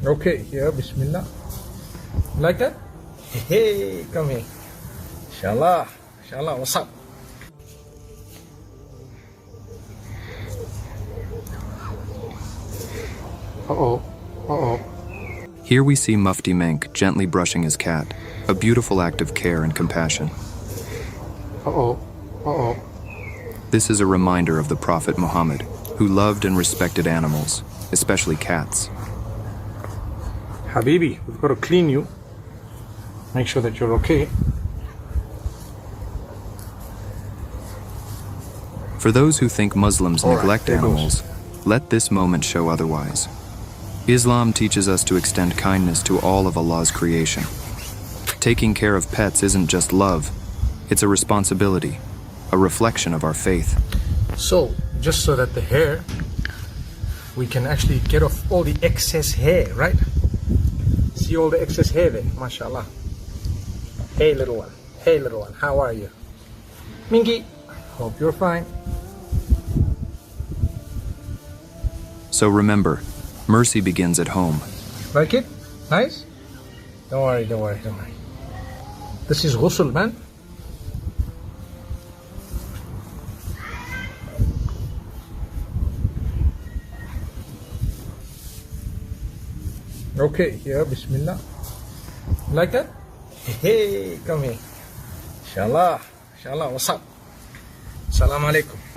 Okay, yeah, Bismillah. Like that? Hey, come here. Inshallah. Inshallah, what's up? Uh-oh. Uh-oh. Here we see Mufti Menk gently brushing his cat, a beautiful act of care and compassion. Uh-oh. Uh-oh. This is a reminder of the Prophet Muhammad, who loved and respected animals, especially cats. Habibi, we've got to clean you. Make sure that you're okay. For those who think Muslims All right, neglect there goes. animals, let this moment show otherwise. Islam teaches us to extend kindness to all of Allah's creation. Taking care of pets isn't just love, it's a responsibility, a reflection of our faith. So, just so that the hair, we can actually get off all the excess hair, right? See all the excess hair there, mashallah. Hey little one, hey little one, how are you? Minky, hope you're fine. So remember, mercy begins at home. Like it? Nice? Don't worry, don't worry, don't worry. This is ghusl, man. Okay, yeah, Bismillah. Like that? Hey, come here. Inshallah. Inshallah, what's up? Assalamu alaikum.